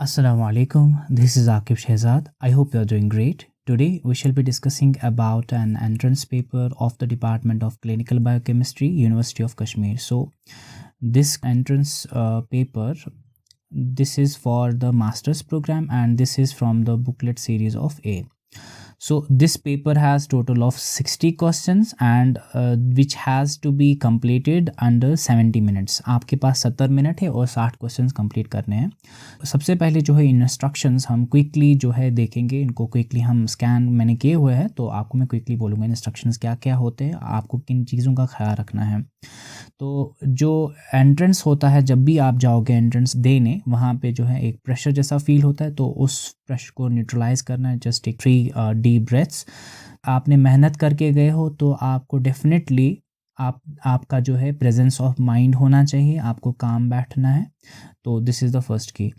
Assalamu alaikum. This is Akib Shehzad. I hope you are doing great. Today we shall be discussing about an entrance paper of the Department of Clinical Biochemistry, University of Kashmir. So this entrance paper, this is for the master's program and this is from the booklet series of A. So this paper has total of 60 questions and which has to be completed under 70 minutes. आपके पास 70 minute है और 60 questions complete करने हैं. सबसे पहले जो है instructions हम क्विकली जो है देखेंगे. इनको क्विकली हम स्कैन मैंने किए हुए हैं तो आपको मैं क्विकली बोलूँगा इंस्ट्रक्शंस क्या क्या होते हैं, आपको किन चीज़ों का ख्याल रखना है. तो जो एंट्रेंस होता है, जब भी आप जाओगे एंट्रेंस देने, वहाँ पे जो है एक प्रेशर जैसा फील होता है, तो उस प्रेशर को न्यूट्रलाइज करना है. Just take 3 deep breaths. आपने मेहनत करके गए हो तो आपको डेफिनेटली आपका जो है प्रेजेंस ऑफ माइंड होना चाहिए, आपको काम बैठना है. तो दिस इज़ द फर्स्ट की.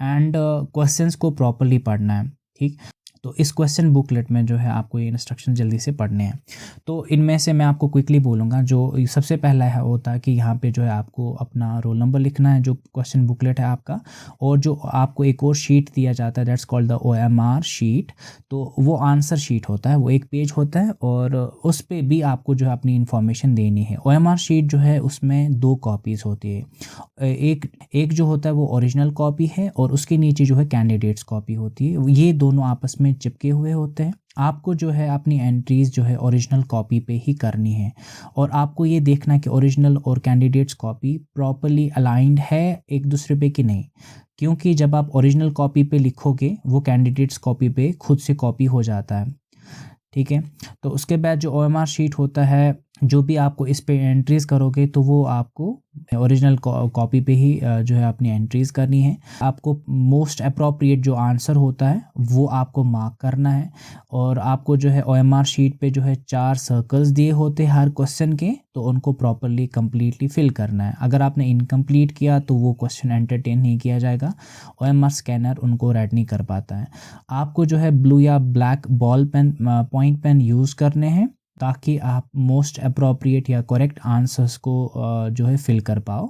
एंड क्वेश्चंस को प्रॉपरली पढ़ना है. ठीक, तो इस क्वेश्चन बुकलेट में जो है आपको ये इंस्ट्रक्शन जल्दी से पढ़ने हैं. तो इनमें से मैं आपको क्विकली बोलूँगा. जो सबसे पहला है होता है कि यहाँ पे जो है आपको अपना रोल नंबर लिखना है, जो क्वेश्चन बुकलेट है आपका, और जो आपको एक और शीट दिया जाता है that's called the OMR sheet. तो वो आंसर शीट होता है, वो एक पेज होता है और उस पर भी आपको जो है अपनी इन्फॉर्मेशन देनी है. OMR शीट जो है उसमें 2 कॉपीज़ होती है. एक जो होता है वो ओरिजिनल कॉपी है और उसके नीचे जो है कैंडिडेट्स कॉपी होती है. ये दोनों आपस में चिपके हुए होते हैं. आपको जो है अपनी एंट्रीज़ जो है ओरिजिनल कॉपी पे ही करनी है और आपको ये देखना कि ओरिजिनल और कैंडिडेट्स कॉपी प्रॉपरली अलाइंड है एक दूसरे पे कि नहीं. क्योंकि जब आप ओरिजिनल कॉपी पे लिखोगे वो कैंडिडेट्स कॉपी पे खुद से कॉपी हो जाता है. ठीक है. तो उसके बाद जो OMR शीट होता है, जो भी आपको इस पे एंट्रीज़ करोगे तो वो आपको ओरिजिनल कॉपी पे ही जो है अपनी एंट्रीज़ करनी है. आपको मोस्ट अप्रोप्रिएट जो आंसर होता है वो आपको मार्क करना है. और आपको जो है OMR शीट पे जो है 4 सर्कल्स दिए होते हैं हर क्वेश्चन के, तो उनको प्रॉपरली कंप्लीटली फिल करना है. अगर आपने इनकम्प्लीट किया तो वो क्वेश्चन एंटरटेन नहीं किया जाएगा. OMR स्कैनर उनको रेड नहीं कर पाता है. आपको जो है ब्लू या black ball pen point pen use करने हैं ताकि आप मोस्ट अप्रोप्रिएट या करेक्ट आंसर्स को जो है फिल कर पाओ.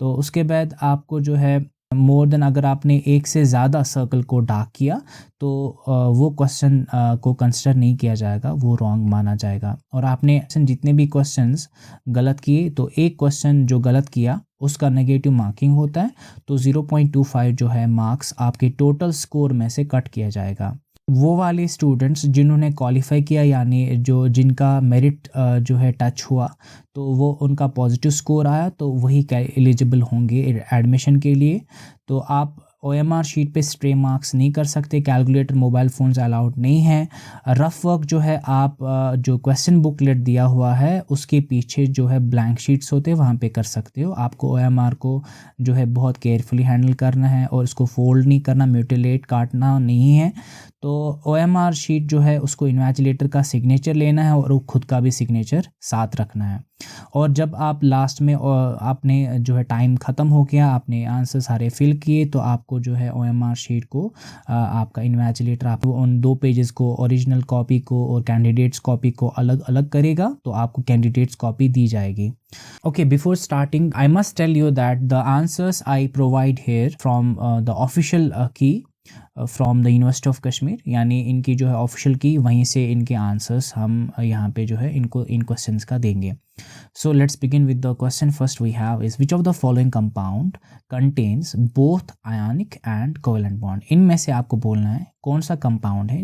तो उसके बाद आपको जो है मोर देन, अगर आपने एक से ज़्यादा सर्कल को डार्क किया तो वो क्वेश्चन को कंसिडर नहीं किया जाएगा, वो रॉन्ग माना जाएगा. और आपने जितने भी क्वेश्चंस गलत किए तो एक क्वेश्चन जो गलत किया उसका नेगेटिव मार्किंग होता है. तो 0.25 जो है मार्क्स आपके टोटल स्कोर में से कट किया जाएगा. वो वाले स्टूडेंट्स जिन्होंने क्वालिफाई किया, यानी जिनका मेरिट जो है टच हुआ, तो वो उनका पॉजिटिव स्कोर आया, तो वही एलिजिबल होंगे एडमिशन के लिए. तो आप OMR शीट पे स्ट्रे मार्क्स नहीं कर सकते. कैलकुलेटर, मोबाइल फ़ोन्स अलाउड नहीं है. रफ़ वर्क जो है आप जो क्वेश्चन बुकलेट दिया हुआ है उसके पीछे जो है ब्लैंक शीट्स होते हैं, वहाँ पे कर सकते हो. आपको OMR को जो है बहुत केयरफुली हैंडल करना है और इसको फोल्ड नहीं करना, म्यूटिलेट काटना नहीं है. तो OMR शीट जो है उसको इन्वेजिलेटर का सिग्नेचर लेना है और खुद का भी सिग्नेचर साथ रखना है. और जब आप लास्ट में आपने जो है टाइम ख़त्म हो गया, आपने आंसर सारे फिल किए, तो आपको जो है OMR शीट को आपका इन्वेजिलेटर आपको उन 2 पेजेस को, ओरिजिनल कॉपी को और कैंडिडेट्स कॉपी को अलग अलग करेगा, तो आपको कैंडिडेट्स कॉपी दी जाएगी. Okay, before starting, I must tell you that the answers I provide here from the official key from the university of Kashmir, यानी इनकी जो है ऑफिशियल की, वहीं से इनके आंसर्स हम यहाँ पे जो है इनको इन क्वेश्चंस का देंगे. So let's begin with the question. First we have is which of the following compound contains both ionic and covalent bond. इनमें से आपको बोलना है कौन सा कंपाउंड है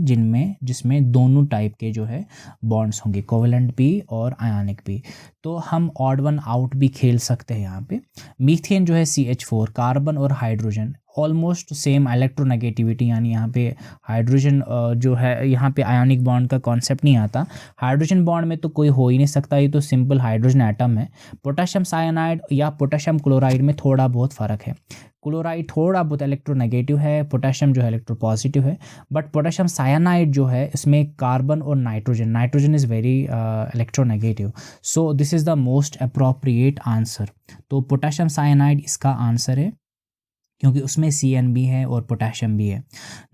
जिसमें दोनों टाइप के जो है बॉन्ड्स होंगे, कोवेलेंट भी और आयनिक भी. तो हम ऑड वन आउट भी खेल सकते हैं यहाँ पे. मीथेन जो है CH4, कार्बन और हाइड्रोजन ऑलमोस्ट सेम इलेक्ट्रोनेगेटिविटी, यानी यहाँ पे हाइड्रोजन जो है, यहाँ पे आयनिक बॉन्ड का कॉन्सेप्ट नहीं आता. हाइड्रोजन बॉन्ड में तो कोई हो ही नहीं सकता, ये तो सिंपल हाइड्रोजन एटम है. पोटेशियम साइनाइड या पोटेशियम क्लोराइड में थोड़ा बहुत फ़र्क है. क्लोराइड थोड़ा बहुत इलेक्ट्रोनेगेटिव है, पोटेशियम जो है इलेक्ट्रोपॉजिटिव है. बट पोटेशियम साइनाइड जो है इसमें कार्बन और nitrogen is very electronegative. So this is the most appropriate answer. तो पोटेशियम साइनाइड इसका आंसर है, क्योंकि उसमें CN भी है और पोटेशियम भी है।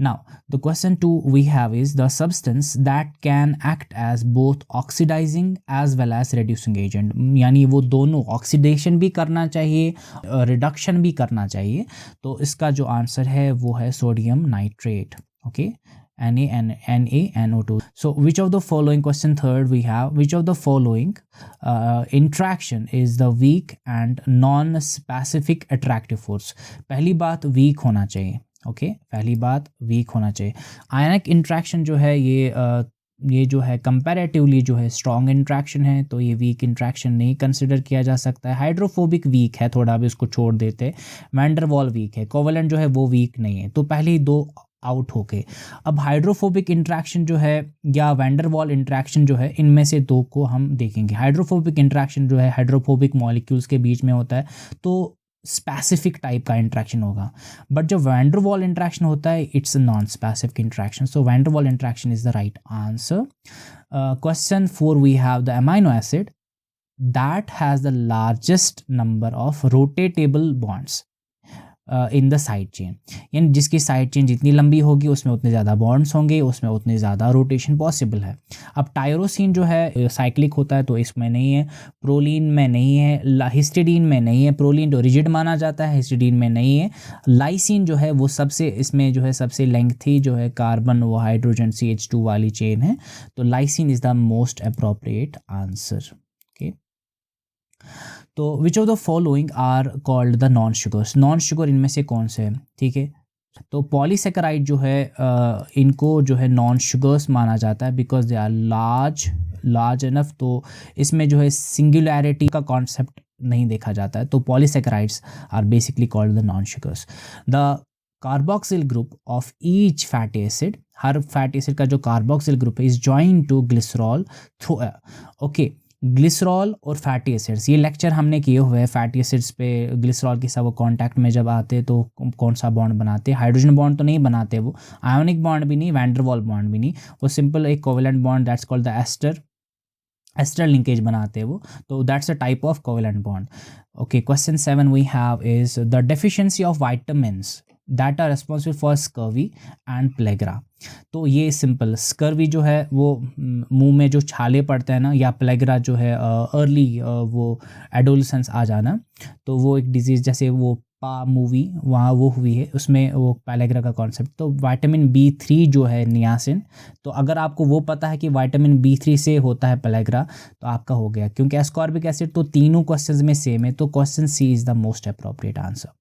Now the question 2 we have is the substance that can act as both oxidising as well as reducing agent, यानी वो दोनों ऑक्सीडेशन भी करना चाहिए, रिडक्शन भी करना चाहिए। तो इसका जो आंसर है वो है sodium nitrate. Okay, NaNO2. So which of the following, question third we have, which of the following interaction is the weak and non-specific attractive force? पहली बात weak होना चाहिए। ओके, पहली बात weak होना चाहिए। आयनिक इंट्रैक्शन जो है ये जो है कंपैरेटिवली जो है स्ट्रॉन्ग इंट्रैक्शन है, तो ये वीक इंट्रैक्शन नहीं कंसिडर किया जा सकता है। हाइड्रोफोबिक वीक है, थोड़ा भी उसको छोड़ देते। वैंडरवॉल वीक है, कोवेलेंट जो है वो वीक नहीं है। तो पहले ही दो आउट हो गए। अब हाइड्रोफोबिक इंट्रैक्शन जो है या वैंडरवॉल इंट्रैक्शन जो है, इनमें से दो को हम देखेंगे। हाइड्रोफोबिक इंट्रैक्शन जो है हाइड्रोफोबिक मॉलिक्यूल्स के बीच में होता है, तो स्पेसिफिक टाइप का इंट्रैक्शन होगा। बट जब वैंडरवॉल इंट्रैक्शन होता है it's non specific interaction, so van der Waal interaction is the right answer. Question 4 we have the amino acid that has the largest number of rotatable bonds in the side chain, यानी जिसकी side chain जितनी लंबी होगी उसमें उतने ज़्यादा bonds होंगे, उसमें उतने ज़्यादा रोटेशन पॉसिबल है। अब टायरोसिन जो है साइक्लिक होता है, तो इसमें नहीं है। प्रोलीन में नहीं है, हिस्टिडीन में नहीं है। प्रोलीन तो रिजिड माना जाता है, हिस्टिडीन में नहीं है। लाइसिन जो है वो सबसे इसमें जो है सबसे लेंथी जो है कार्बन वो हाइड्रोजन CH2 वाली चेन है, तो lysine is the most appropriate answer. Okay, तो which of the following are called the non sugars? Non sugar इनमें से कौन से हैं? ठीक है, तो पॉलीसेकेराइड जो है इनको जो है नॉन शुगर्स माना जाता है because they are large enough. तो इसमें जो है सिंगुलैरिटी का कॉन्सेप्ट नहीं देखा जाता है, तो polysaccharides are basically called the non sugars. The carboxyl group of each fatty acid, हर फैटी एसिड का जो कार्बोक्सिल ग्रुप है is join to glycerol through. Okay, glycerol और फैटी एसिड्स, ये लेक्चर हमने किए हुए हैं। फैटी एसिड्स पे ग्लिसरॉल के साथ वो कांटेक्ट में जब आते तो कौन सा बॉन्ड बनाते हैं? हाइड्रोजन बॉन्ड तो नहीं बनाते, वो आयोनिक बॉन्ड भी नहीं, वैंडरवॉल बॉन्ड भी नहीं, वो सिंपल एक covalent bond that's called the ester linkage बनाते हैं वो, तो that's a type of covalent bond. Okay, question 7 we have is the deficiency of vitamins that are responsible for scurvy and pellagra. तो ये सिंपल, स्कर्वी जो है वो मुंह में जो छाले पड़ते हैं ना, या प्लेग्रा जो है अर्ली वो एडोलसेंस आ जाना, तो वो एक डिजीज़, जैसे वो पा मूवी वहाँ वो हुई है, उसमें वो पेलेग्रा का कॉन्सेप्ट। तो विटामिन B3 जो है नियासिन, तो अगर आपको वो पता है कि विटामिन B3 से होता है पेलेग्रा, तो आपका हो गया। क्योंकि एस्कॉर्बिक एसिड तो तीनों क्वेश्चंस में सेम है, तो question C is the most appropriate answer.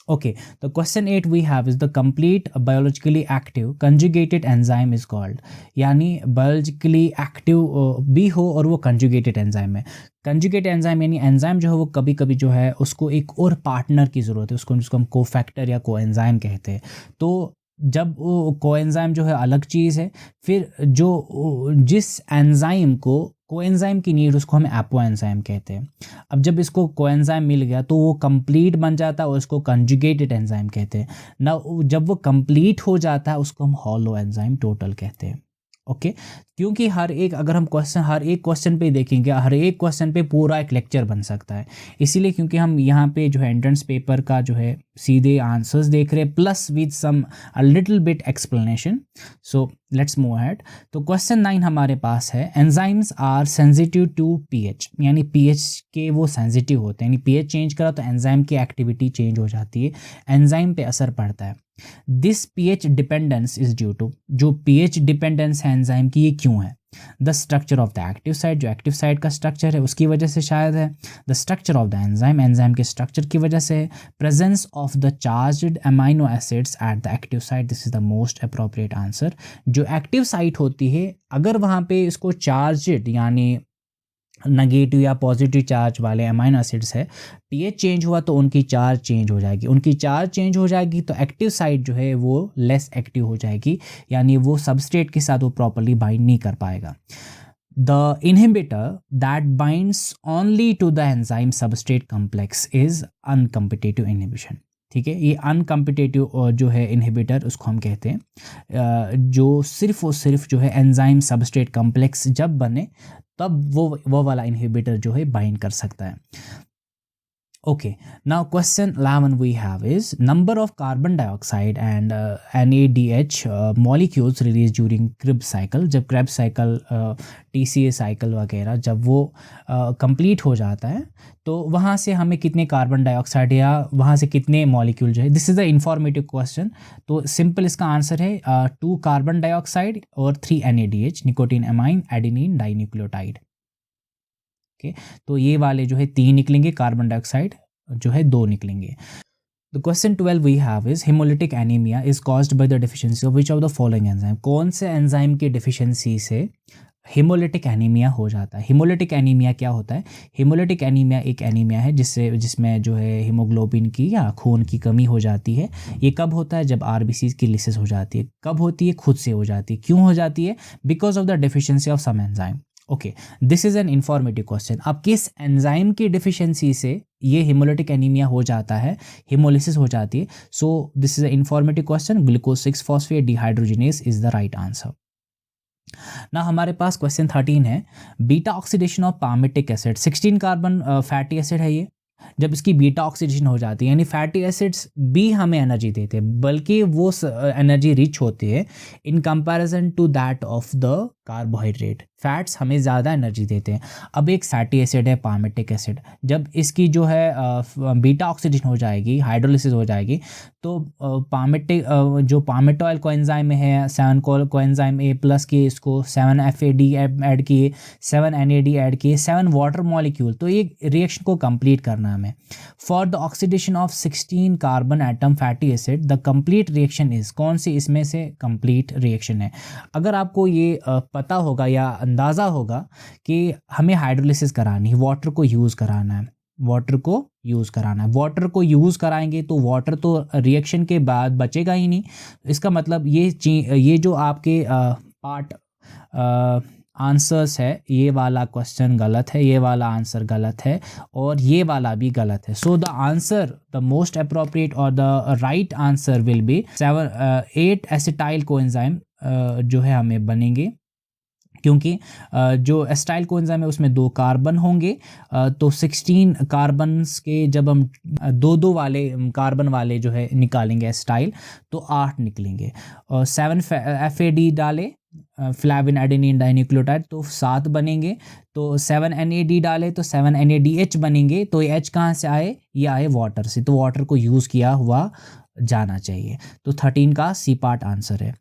Okay, the question 8 we have is the complete biologically active conjugated enzyme is called, यानी biologically active भी हो और वो conjugated enzyme है। conjugate enzyme यानी एंजाइम जो है वो कभी कभी जो है उसको एक और पार्टनर की ज़रूरत है, उसको जिसको हम कोफैक्टर या कोएंजाइम कहते हैं। तो जब वो कोएंजाइम जो है अलग चीज़ है, फिर जो जिस एंजाइम को कोएंजाइम की नीड उसको हम एपो एंजाइम कहते हैं। अब जब इसको कोएंजाइम मिल गया तो वो कंप्लीट बन जाता है और इसको कंजुगेटेड एंजाइम कहते हैं ना। जब वो कंप्लीट हो जाता है उसको हम हॉलो एंजाइम टोटल कहते हैं। ओके, क्योंकि हर एक अगर हम हर एक क्वेश्चन पे देखेंगे, हर एक क्वेश्चन पे पूरा एक लेक्चर बन सकता है, इसीलिए क्योंकि हम यहाँ पे जो है एंट्रेंस पेपर का जो है सीधे आंसर्स देख रहे हैं plus with some a little bit explanation. So let's move ahead. तो क्वेश्चन 9 हमारे पास है, enzymes are sensitive to pH, यानी पीएच के वो सेंसिटिव होते हैं, यानी पीएच चेंज करा तो एंजाइम की एक्टिविटी चेंज हो जाती है, एंजाइम पे असर पड़ता है। This pH dependence is due to, जो पीएच डिपेंडेंस है एंजाइम की, ये क्यों है? The structure of the active site, जो एक्टिव साइट का स्ट्रक्चर है उसकी वजह से शायद है। The structure of the enzyme, enzyme के स्ट्रक्चर की वजह से है। Presence of the charged amino acids at the active site, this is the most appropriate answer. जो एक्टिव साइट होती है अगर वहाँ पे इसको चार्ज्ड यानी नेगेटिव या पॉजिटिव चार्ज वाले अमाइनो एसिड्स है, पीएच चेंज हुआ तो उनकी चार्ज चेंज हो जाएगी, उनकी चार्ज चेंज हो जाएगी तो एक्टिव साइट जो है वो लेस एक्टिव हो जाएगी, यानी वो सबस्ट्रेट के साथ वो प्रॉपर्ली बाइंड नहीं कर पाएगा। The inhibitor that binds only to the enzyme substrate complex is uncompetitive inhibition. ठीक है, ये अनकम्पिटिटिव जो है इनहिबिटर उसको हम कहते हैं, जो सिर्फ और सिर्फ जो है एंजाइम सबस्ट्रेट कॉम्प्लेक्स जब बने तब वो वाला इनहिबिटर जो है बाइंड कर सकता है। Okay, now question 11 we have is number of carbon dioxide and NADH molecules released during Krebs cycle. जब Krebs cycle TCA cycle वगैरह जब वो कंप्लीट हो जाता है तो वहाँ से हमें कितने कार्बन डाइऑक्साइड या वहाँ से कितने मॉलिक्यूल जो है, this is the informative question. तो सिंपल इसका आंसर है 2 कार्बन डाइऑक्साइड और 3 NADH nicotine amine adenine dinucleotide. Okay, तो ये वाले जो है 3 निकलेंगे, कार्बन डाइऑक्साइड जो है 2 निकलेंगे। The question 12 we have is haemolytic anaemia is caused by the deficiency of which of the following enzyme. कौन से एंजाइम की डिफिशियंसी से हिमोलिटिक एनीमिया हो जाता है? हिमोलिटिक एनीमिया क्या होता है? हिमोलिटिक एनीमिया एक एनीमिया है जिसमें जो है हीमोग्लोबिन की या खून की कमी हो जाती है। ये कब होता है? जब आरबीसी की लिसिस हो जाती है। कब होती है? खुद से हो जाती है। क्यों हो जाती है? Because of the deficiency of some enzyme. Okay, this is an informative question. अब किस एंजाइम की डिफिशियंसी से ये हिमोलिटिक एनीमिया हो जाता है, हिमोलिसिस हो जाती है? So this is a informative question. Glucose 6 phosphate dehydrogenase is the right answer. ना हमारे पास क्वेश्चन 13 है, beta oxidation of palmitic acid. 16 carbon fatty acid है ये। जब इसकी बीटा ऑक्सीडेशन हो जाती है यानी फैटी एसिड्स भी हमें एनर्जी देते हैं, बल्कि वो एनर्जी रिच होती है in comparison to that of the carbohydrate. Fats हमें ज़्यादा एनर्जी देते हैं। अब एक फैटी एसिड है पामिटिक एसिड, जब इसकी जो है बीटा ऑक्सीडेशन हो जाएगी, हाइड्रोलिसिस हो जाएगी, तो पामिटिक जो पामिटोइल कोएंजाइम है 7 कोएंजाइम ए प्लस किए, इसको 7 FAD ऐड किए, 7 NAD ऐड किए, 7 वाटर मॉलिक्यूल। तो ये रिएक्शन को कंप्लीट करना हमें। For the oxidation of 16 carbon atom fatty acid the complete reaction is, कौन सी इसमें से कंप्लीट रिएक्शन है? अगर आपको ये पता होगा या अंदाज़ा होगा कि हमें हाइड्रोलिसिस करानी है, वाटर को यूज़ कराना है, वाटर को यूज़ कराना है, वाटर को यूज़ कराएंगे तो वाटर तो रिएक्शन के बाद बचेगा ही नहीं। इसका मतलब ये जो आपके पार्ट आंसर्स है, ये वाला क्वेश्चन गलत है, ये वाला आंसर गलत है और ये वाला भी गलत है। So the answer, the most appropriate और the right answer will be 8 acetyl coenzyme जो है हमें बनेंगे, क्योंकि जो एसिटाइल कोएंजाइम है उसमें 2 कार्बन होंगे। तो 16 कार्बन्स के जब हम दो वाले कार्बन वाले जो है निकालेंगे एसिटाइल, तो 8 निकलेंगे। और 7 FAD डाले, फ्लैविन एडेनिन डाइन्यूक्लियोटाइड, तो 7 बनेंगे। तो 7 NAD डाले तो 7 NADH बनेंगे। तो ये H कहाँ से आए? ये आए वाटर से, तो वाटर को यूज़ किया हुआ जाना चाहिए। तो 13 का सी पार्ट आंसर है।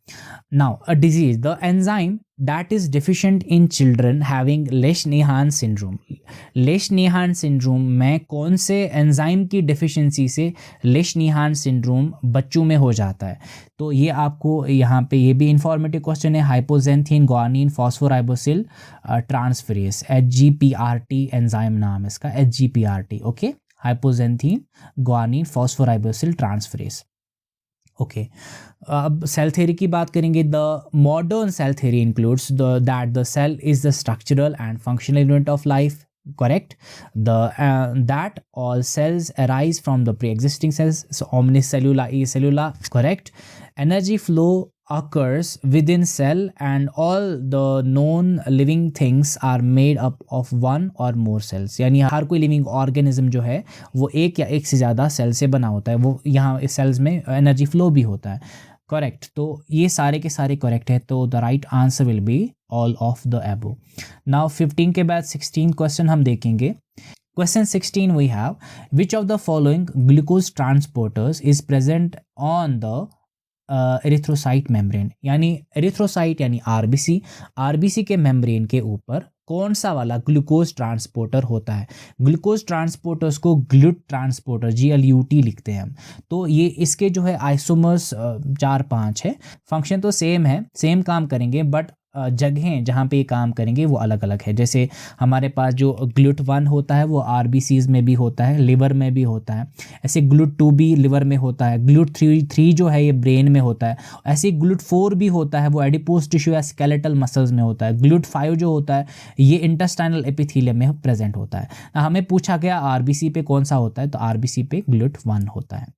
Now a disease, the enzyme that is deficient in children having Lesch Nyhan syndrome. Lesch Nyhan syndrome में कौन से एंजाइम की डिफिशिएंसी से लेश-नीहान सिंड्रोम बच्चों में हो जाता है? तो ये आपको यहाँ पे ये भी इंफॉर्मेटिव क्वेश्चन है। Hypoxanthine guanine phosphoribosyl transferase, HGPRT enzyme नाम है इसका, HGPRT। Okay, hypoxanthine guanine phosphoribosyl transferase. Okay, अब सेल थ्योरी की बात करेंगे। The modern cell theory includes that the cell is the structural and functional unit of life, correct? That all cells arise from the pre-existing cells, so omnicellular, acellular, correct? Energy flow occurs within cell and all the known living things are made up of one or more cells। यानी हर कोई living organism जो है वो एक या एक से ज़्यादा सेल से बना होता है, वो यहाँ इस सेल्स में एनर्जी फ्लो भी होता है, करेक्ट? तो ये सारे के सारे करेक्ट है, तो the right answer will be all of the above. Now 15 के बाद 16 क्वेश्चन हम देखेंगे। Question 16 we have, which of the following glucose transporters is present on the erythrocyte membrane. यानी एरिथ्रोसाइट यानी आरबीसी के मेम्ब्रेन के ऊपर कौन सा वाला ग्लूकोज ट्रांसपोर्टर होता है? ग्लूकोज ट्रांसपोर्टर्स को ग्लूट ट्रांसपोर्टर GLUT लिखते हैं हम। तो ये इसके जो है आइसोमर्स 4-5 है। फंक्शन तो सेम है, सेम काम करेंगे, बट जगहें जहाँ पे ये काम करेंगे वो अलग अलग है। जैसे हमारे पास जो ग्लूट 1 होता है वो RBCs में भी होता है, लिवर में भी होता है। ऐसे ग्लूट 2 भी लिवर में होता है। ग्लूट 3 जो है ये ब्रेन में होता है। ऐसे ग्लूट 4 भी होता है, वो एडिपोज टिश्यू या स्केलेटल मसल्स में होता है। ग्लूट 5 जो होता है ये इंटेस्टाइनल एपिथेलियम में प्रेजेंट होता है। हमें पूछा गया RBC पे कौन सा होता है, तो RBC पे ग्लूट 1 होता है।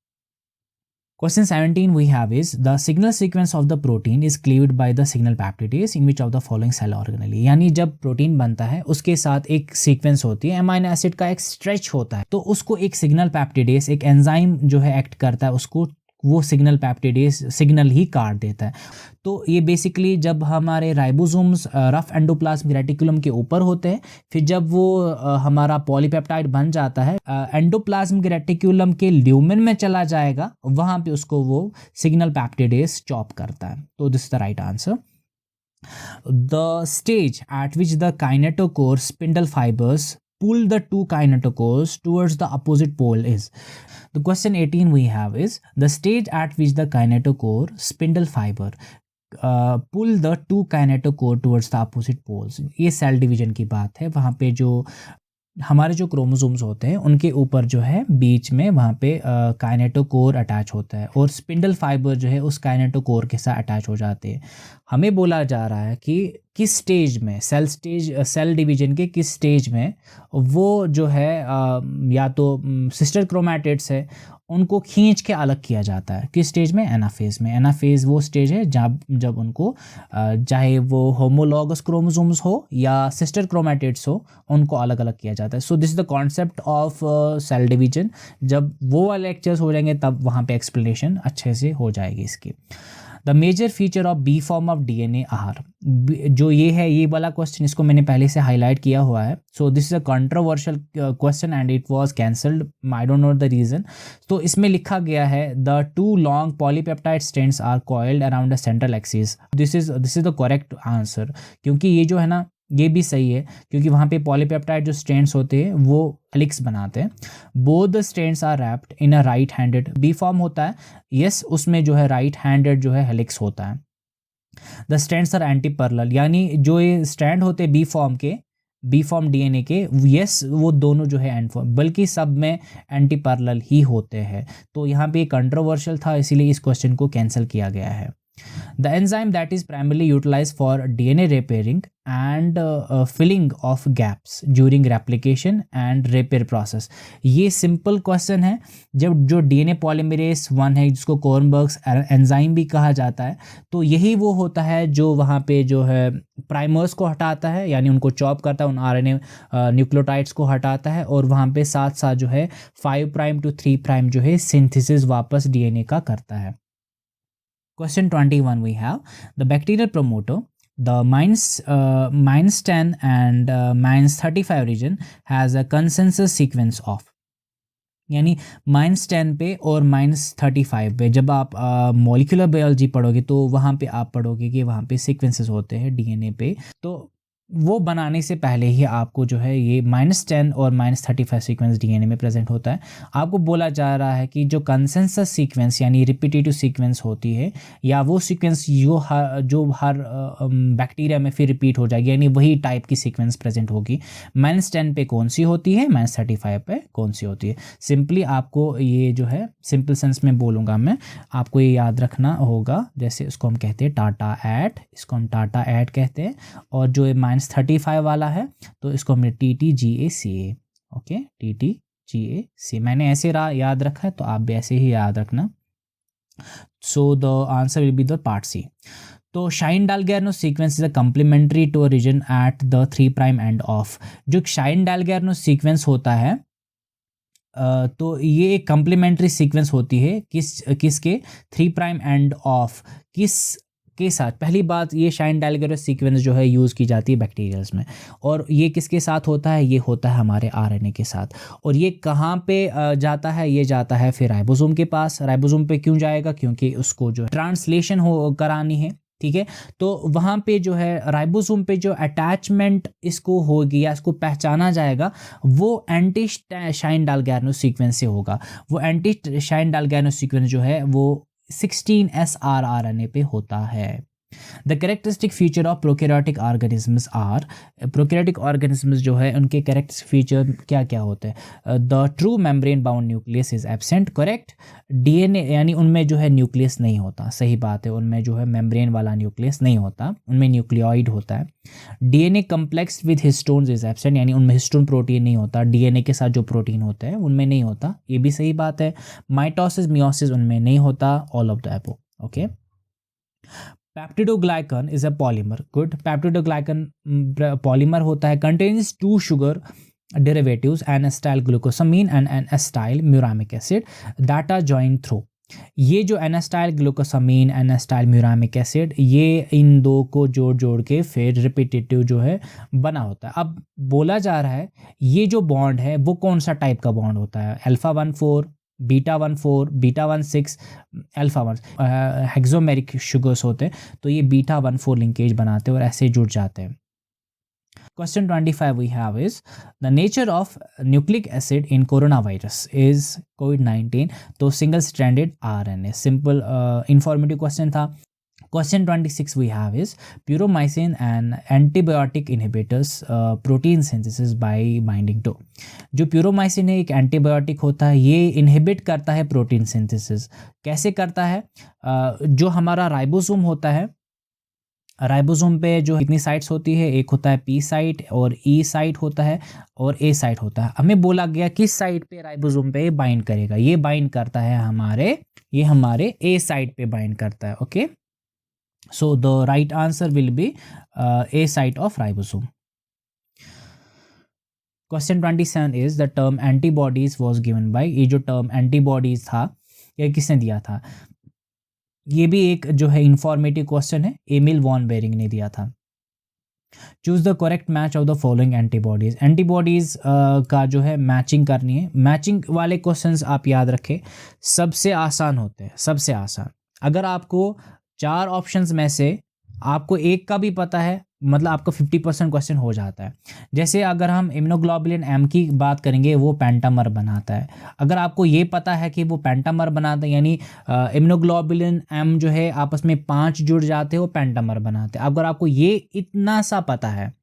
Question 17 we have is the signal sequence of the protein is cleaved by the signal peptidase in which of the following cell organelle। यानी जब प्रोटीन बनता है उसके साथ एक सीक्वेंस होती है, अमीनो एसिड का एक स्ट्रेच होता है, तो उसको एक सिग्नल पेप्टिडेस, एक एंजाइम जो है एक्ट करता है, उसको वो सिग्नल पेप्टिडेस सिग्नल ही काट देता है। तो ये बेसिकली जब हमारे राइबोसोम्स रफ एंडोप्लाज्मिक रेटिकुलम के ऊपर होते हैं, फिर जब वो हमारा पॉलीपेप्टाइड बन जाता है, एंडोप्लाज्मिक रेटिकुलम के ल्यूमेन में चला जाएगा, वहाँ पे उसको वो सिग्नल पेप्टिडेस चॉप करता है। तो this is the right answer. The stage at which the kinetochore spindle fibers pull the two kinetochores towards the opposite pole is। The question 18 we have is the stage at which the kinetochore spindle fiber pull the two kinetochore towards the opposite poles। ये cell division की बात है, वहाँ पे जो हमारे जो chromosomes होते हैं उनके ऊपर जो है बीच में वहाँ पे काइनेटोकोर अटैच होता है और स्पिंडल फाइबर जो है उस काइनेटोकोर के साथ अटैच हो जाते हैं। हमें बोला जा रहा है कि किस स्टेज में सेल डिवीजन के किस स्टेज में वो जो है या तो सिस्टर क्रोमैटिड्स है उनको खींच के अलग किया जाता है। किस स्टेज में? एनाफेज में। एनाफेज वो स्टेज है जब उनको चाहे वो होमोलॉगस क्रोमोसोम्स हो या सिस्टर क्रोमैटिड्स हो, उनको अलग अलग किया जाता है। So this is the concept of cell division. जब वो वाले लेक्चर्स हो जाएंगे तब वहाँ पे एक्सप्लेनेशन अच्छे से हो जाएगी इसकी। The major feature of B form of DNA are, जो ये है, ये वाला क्वेश्चन इसको मैंने पहले से हाईलाइट किया हुआ है। So this is a controversial question and it was cancelled, I don't know the reason. तो इसमें लिखा गया है the two long polypeptide strands are coiled around the central axis. This is the correct answer, क्योंकि ये जो है ना ये भी सही है, क्योंकि वहाँ पे पॉलीपेप्टाइड जो स्ट्रैंड्स होते हैं वो हेलिक्स बनाते हैं। Both the strands are wrapped in a right handed, B form होता है, यस उसमें जो है राइट हैंडेड जो है हेलिक्स होता है। The strands are anti parallel, यानी जो ये स्ट्रैंड होते हैं बी फॉर्म डीएनए के, यस वो दोनों जो है एंड फॉर्म, बल्कि सब में एंटी पैरेलल ही होते हैं। तो यहाँ पे कंट्रोवर्शियल था, इसीलिए इस क्वेश्चन को कैंसिल किया गया है। The enzyme that is primarily utilized for DNA repairing and filling of gaps during replication and repair process। ये सिंपल क्वेश्चन है। जब जो DNA polymerase 1 है जिसको कोर्नबर्ग्स एंजाइम भी कहा जाता है, तो यही वो होता है जो वहाँ पे जो है प्राइमर्स को हटाता है, यानी उनको चॉप करता है, उन RNA न्यूक्लियोटाइड्स को हटाता है, और वहाँ पे साथ साथ जो है 5 प्राइम to 3 प्राइम जो है सिंथेसिस वापस DNA का करता है। Question 21 we have the bacterial promoter, the -10 and -35 region has a consensus sequence of, यानी -10 पे और -35 पे जब आप मॉलिक्यूलर बायोलॉजी पढ़ोगे तो वहाँ पे आप पढ़ोगे कि वहाँ पे सीक्वेंसेस होते हैं डीएनए पे। तो वो बनाने से पहले ही आपको जो है ये -10 और -35 सीक्वेंस डीएनए में प्रेजेंट होता है। आपको बोला जा रहा है कि जो कंसेंसस सीक्वेंस यानी रिपीटेटिव सीक्वेंस होती है, या वो सीक्वेंस जो हर बैक्टीरिया में फिर रिपीट हो जाएगी, यानी वही टाइप की सीक्वेंस प्रेजेंट होगी, -10 पे कौन सी होती है, -35 पे कौन सी होती है। सिंपली आपको ये जो है सिंपल सेंस में बोलूँगा मैं, आपको ये याद रखना होगा। जैसे इसको हम कहते हैं टाटा एट, इसको हम टाटा एट कहते हैं, और जो -35 वाला है तो इसको हमने TTGACA, ओके TTGACA मैंने ऐसे याद रखा है, तो आप भी ऐसे ही याद रखना। So the answer will be the part C. तो Shine Dalgarno sequence is a complementary to a region at the 3 prime end of. जो शाइन डालगेर्नो सीक्वेंस होता है तो ये एक कंप्लीमेंट्री सीक्वेंस होती है किसके 3 प्राइम एंड ऑफ किस के साथ। पहली बात, ये शाइन डालगेर्नो सीक्वेंस जो है यूज़ की जाती है बैक्टीरियाज में, और ये किसके साथ होता है, ये होता है हमारे आरएनए के साथ। और ये कहाँ पे जाता है, ये जाता है फिर राइबोसोम के पास। राइबोसोम पे क्यों जाएगा, क्योंकि उसको जो ट्रांसलेशन करानी है, ठीक है। तो वहाँ पे जो है राइबोसोम पे जो अटैचमेंट इसको होगी या इसको पहचाना जाएगा, वो एंटी शाइन डालगेर्नो सीक्वेंस से होगा। वो एंटी शाइन डालगेर्नो सीक्वेंस जो है वो 16S RNA पे होता है। The characteristic feature of prokaryotic organisms are, prokaryotic organisms जो है उनके कैरेक्टरिस्टिक फीचर क्या क्या होते हैं? The true membrane bound nucleus is absent, correct. DNA यानी उनमें जो है न्यूक्लियस नहीं होता, सही बात है, उनमें जो है मेम्ब्रेन वाला न्यूक्लियस नहीं होता, उनमें न्यूक्लियोइड होता है। DNA complex with histones is absent, यानी उनमें हिस्टोन प्रोटीन नहीं होता, डीएनए के साथ जो प्रोटीन होते हैं उनमें नहीं होता, ये भी सही बात है। माइटोसिस मियोसिस उनमें नहीं होता, all of the above, okay. Peptidoglycan is a polymer, good. Peptidoglycan polymer होता है, contains 2 sugar derivatives, an acetyl glucosamine and an acetyl muramic acid that are joined through। ये जो एनास्टाइल ग्लूकोसामीन, एनास्टाइल म्यूरामिक एसिड, ये इन दो को जोड़ के फिर रिपीटेटिव जो है बना होता है। अब बोला जा रहा है ये जो बॉन्ड है वो कौन सा टाइप का बॉन्ड होता है? Alpha 1,4, beta 1,4, beta 1,6, alpha 1, hexomeric sugars होते हैं, तो ये बीटा 1,4 लिंकेज बनाते हैं और ऐसे जुड़ जाते हैं। Question 25 we have is the nature of nucleic acid in coronavirus is COVID-19, तो single stranded RNA, simple informative question था। Question 26 we have is puromycin and antibiotic inhibitors protein synthesis by binding to। जो puromycin है एक antibiotic होता है, ये inhibit करता है प्रोटीन सिंथेसिस। कैसे करता है? जो हमारा राइबोसोम होता है, राइबोसोम पे जो कितनी साइट्स होती है, एक होता है पी साइट और ई साइट होता है और ए साइट होता है। हमें बोला गया किस साइट पे राइबोसोम पे बाइंड करेगा, ये बाइंड करता है हमारे ए साइट पे बाइंड करता है, okay. So the right answer will B A site of ribosome. Question 27 is the term antibodies was given by, ये जो टर्म एंटीबॉडीज था ये किसने दिया था? ये भी एक जो है इंफॉर्मेटिव क्वेश्चन है, एमिल वॉन बेरिंग ने दिया था। Choose the correct match of the following antibodies. Antibodies का जो है मैचिंग करनी है। मैचिंग वाले क्वेश्चंस आप याद रखें सबसे आसान होते हैं, सबसे आसान। अगर आपको 4 ऑप्शंस में से आपको एक का भी पता है, मतलब आपका 50% क्वेश्चन हो जाता है। जैसे अगर हम इम्यूनोग्लोबुलिन एम की बात करेंगे, वो पेंटामर बनाता है। अगर आपको ये पता है कि वो पेंटामर बनाता है, यानी इम्यूनोग्लोबुलिन एम जो है आपस में 5 जुड़ जाते हैं, वो पेंटामर बनाते हैं। अगर आपको ये इतना सा पता है,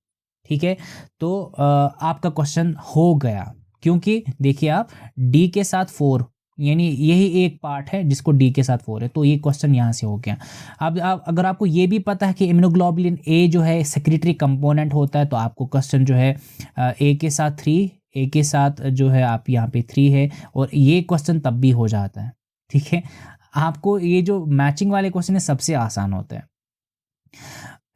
ठीक है, तो आपका क्वेश्चन हो गया। क्योंकि देखिए आप डी के साथ 4, यानी यही एक पार्ट है जिसको डी के साथ 4 है, तो ये क्वेश्चन यहाँ से हो गया। अब अगर आपको ये भी पता है कि इम्यूनोग्लोबुलिन ए जो है सेक्रेटरी कंपोनेंट होता है, तो आपको क्वेश्चन जो है ए के साथ 3, ए के साथ जो है आप यहाँ पे 3 है, और ये क्वेश्चन तब भी हो जाता है, ठीक है। आपको ये जो मैचिंग वाले क्वेश्चन है सबसे आसान होते हैं।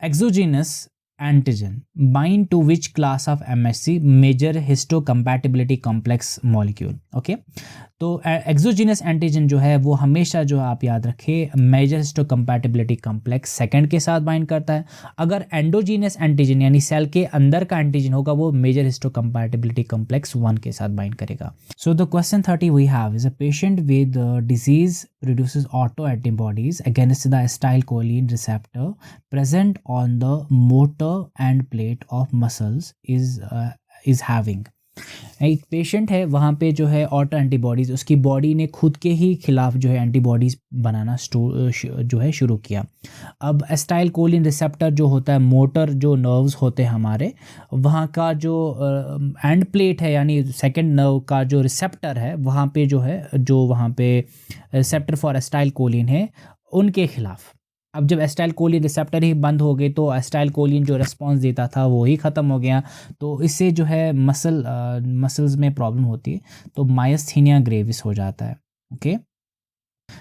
Exogenous antigen bind to which class of MHC major histocompatibility complex molecule, okay. तो एक्सोजीनस एंटीजन जो है वो हमेशा जो आप याद रखें मेजर हिस्टोकम्पैटिबिलिटी कॉम्प्लेक्स सेकंड के साथ बाइंड करता है। अगर एंडोजीनस एंटीजन यानी सेल के अंदर का एंटीजन होगा, वो मेजर हिस्टोकम्पैटिबिलिटी कॉम्प्लेक्स 1 के साथ बाइंड करेगा। So the question 30 we have is a patient with disease produces autoantibodies against the acetylcholine receptor present on the motor end plate of muscles is having। एक patient है, वहाँ पे जो है auto antibodies, उसकी बॉडी ने खुद के ही खिलाफ जो है एंटीबॉडीज़ बनाना जो है शुरू किया। अब एसिटाइलकोलिन रिसेप्टर जो होता है, मोटर जो नर्व्स होते हैं हमारे, वहाँ का जो एंड प्लेट है यानी सेकंड नर्व का जो रिसेप्टर है, वहाँ पे जो है वहाँ पे रिसेप्टर फॉर एसिटाइलकोलिन है, उनके खिलाफ। अब जब एसिटाइलकोलिन रिसेप्टर ही बंद हो गए तो एसिटाइलकोलिन जो रिस्पॉन्स देता था वो ही ख़त्म हो गया, तो इससे जो है मसल्स में प्रॉब्लम होती है, तो मायस्थीनिया ग्रेविस हो जाता है, okay.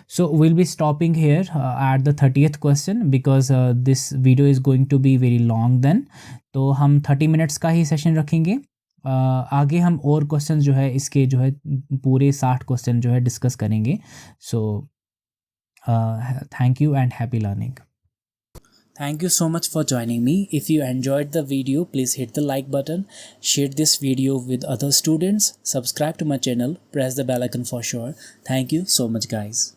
So will be stopping here at the 30th question because this video is going to be very long then, तो हम 30 मिनट्स का ही सेशन रखेंगे। आगे हम और क्वेश्चन जो है इसके जो है पूरे 60 क्वेश्चन जो है डिस्कस करेंगे। सो thank you and happy learning. Thank you so much for joining me. If you enjoyed the video, please hit the like button, share this video with other students, subscribe to my channel, press the bell icon for sure. Thank you so much guys.